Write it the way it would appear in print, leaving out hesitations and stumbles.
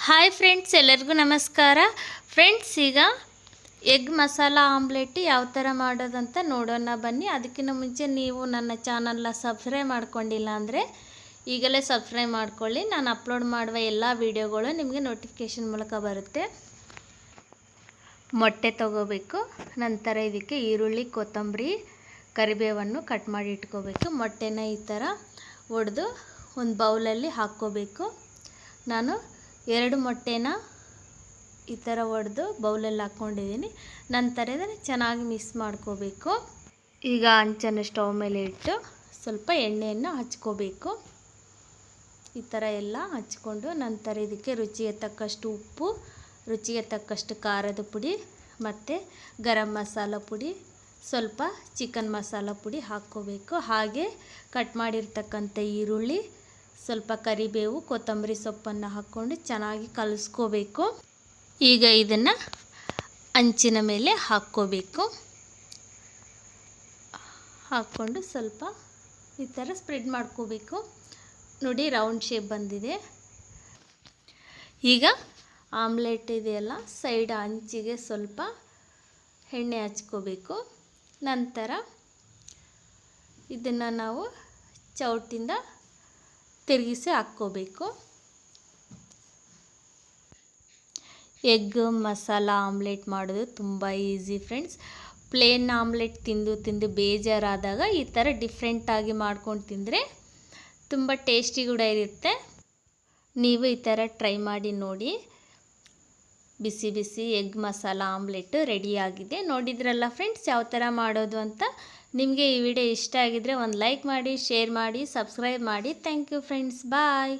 Hi friends, ಎಲ್ಲರಿಗೂ ನಮಸ್ಕಾರ. Friends, ಈಗ ಎಗ್ ಮಸಾಲ ಆಮ್ಲೆಟ್ ಯಾವ ಥರ ಮಾಡೋದಂತ ನೋಡೋಣ ಬನ್ನಿ. ಅದಕ್ಕಿಂತ ಮುಂಚೆ ನೀವು ನನ್ನ ಚಾನಲ್ನ ಸಬ್ಸ್ಕ್ರೈಬ್ ಮಾಡ್ಕೊಂಡಿಲ್ಲ ಅಂದರೆ ಈಗಲೇ ಸಬ್ಸ್ಕ್ರೈಬ್ ಮಾಡ್ಕೊಳ್ಳಿ. ನಾನು ಅಪ್ಲೋಡ್ ಮಾಡುವ ಎಲ್ಲ ವೀಡಿಯೋಗಳು ನಿಮಗೆ ನೋಟಿಫಿಕೇಷನ್ ಮೂಲಕ ಬರುತ್ತೆ. ಮೊಟ್ಟೆ ತಗೋಬೇಕು. ನಂತರ ಇದಕ್ಕೆ ಈರುಳ್ಳಿ, ಕೊತ್ತಂಬರಿ, ಕರಿಬೇವನ್ನು ಕಟ್ ಮಾಡಿ ಇಟ್ಕೋಬೇಕು. ಮೊಟ್ಟೆನ ಈ ಥರ ಒಡೆದು ಒಂದು ಬೌಲಲ್ಲಿ ಹಾಕ್ಕೋಬೇಕು. ನಾನು 2 ಮೊಟ್ಟೆನ ಈ ಥರ ಒಡೆದು ಬೌಲಲ್ಲಿ ಹಾಕ್ಕೊಂಡಿದ್ದೀನಿ. ನಂತರ ಇದನ್ನು ಚೆನ್ನಾಗಿ ಮಿಕ್ಸ್ ಮಾಡ್ಕೋಬೇಕು. ಈಗ ಹಂಚನ್ನು ಸ್ಟವ್ ಮೇಲೆ ಇಟ್ಟು ಸ್ವಲ್ಪ ಎಣ್ಣೆಯನ್ನು ಹಚ್ಕೋಬೇಕು. ಈ ಥರ ಎಲ್ಲ ಹಚ್ಕೊಂಡು ನಂತರ ಇದಕ್ಕೆ ರುಚಿಗೆ ತಕ್ಕಷ್ಟು ಉಪ್ಪು, ರುಚಿಗೆ ತಕ್ಕಷ್ಟು ಖಾರದ ಪುಡಿ ಮತ್ತು ಗರಂ ಮಸಾಲ ಪುಡಿ, ಸ್ವಲ್ಪ ಚಿಕನ್ ಮಸಾಲ ಪುಡಿ ಹಾಕ್ಕೋಬೇಕು. ಹಾಗೆ ಕಟ್ ಮಾಡಿರ್ತಕ್ಕಂಥ ಈರುಳ್ಳಿ, ಸ್ವಲ್ಪ ಕರಿಬೇವು, ಕೊತ್ತಂಬರಿ ಸೊಪ್ಪನ್ನು ಹಾಕ್ಕೊಂಡು ಚೆನ್ನಾಗಿ ಕಲಿಸ್ಕೋಬೇಕು. ಈಗ ಇದನ್ನು ಹಂಚಿನ ಮೇಲೆ ಹಾಕ್ಕೋಬೇಕು. ಹಾಕ್ಕೊಂಡು ಸ್ವಲ್ಪ ಈ ಥರ ಸ್ಪ್ರೆಡ್ ಮಾಡ್ಕೋಬೇಕು. ನೋಡಿ, ರೌಂಡ್ ಶೇಪ್ ಬಂದಿದೆ. ಈಗ ಆಮ್ಲೆಟ್ ಇದೆಯಲ್ಲ, ಸೈಡ್ ಹಂಚಿಗೆ ಸ್ವಲ್ಪ ಎಣ್ಣೆ ಹಚ್ಕೋಬೇಕು. ನಂತರ ಇದನ್ನು ನಾವು ಚೌಟಿಂದ ತಿರುಗಿಸಿ ಹಾಕ್ಕೋಬೇಕು. ಎಗ್ ಮಸಾಲ ಆಮ್ಲೆಟ್ ಮಾಡೋದು ತುಂಬ ಈಸಿ ಫ್ರೆಂಡ್ಸ್. ಪ್ಲೇನ್ ಆಮ್ಲೆಟ್ ತಿಂದು ಬೇಜಾರಾದಾಗ ಈ ಥರ ಡಿಫ್ರೆಂಟಾಗಿ ಮಾಡ್ಕೊಂಡು ತಿಂದರೆ ತುಂಬ ಟೇಸ್ಟಿ ಕೂಡ ಇರುತ್ತೆ. ನೀವು ಈ ಥರ ಟ್ರೈ ಮಾಡಿ ನೋಡಿ. ಬಿಸಿ ಬಿಸಿ ಎಗ್ ಮಸಾಲ ಆಮ್ಲೆಟ್ ರೆಡಿಯಾಗಿದೆ. ನೋಡಿದ್ರಲ್ಲ ಫ್ರೆಂಡ್ಸ್, ಯಾವ ಥರ ಮಾಡೋದು ಅಂತ. ನಿಮಗೆ ಈ ವಿಡಿಯೋ ಇಷ್ಟ ಆಗಿದರೆ ಒಂದು ಲೈಕ್ ಮಾಡಿ, ಶೇರ್ ಮಾಡಿ, ಸಬ್ಸ್ಕ್ರೈಬ್ ಮಾಡಿ. Thank you friends. ಬಾಯ್.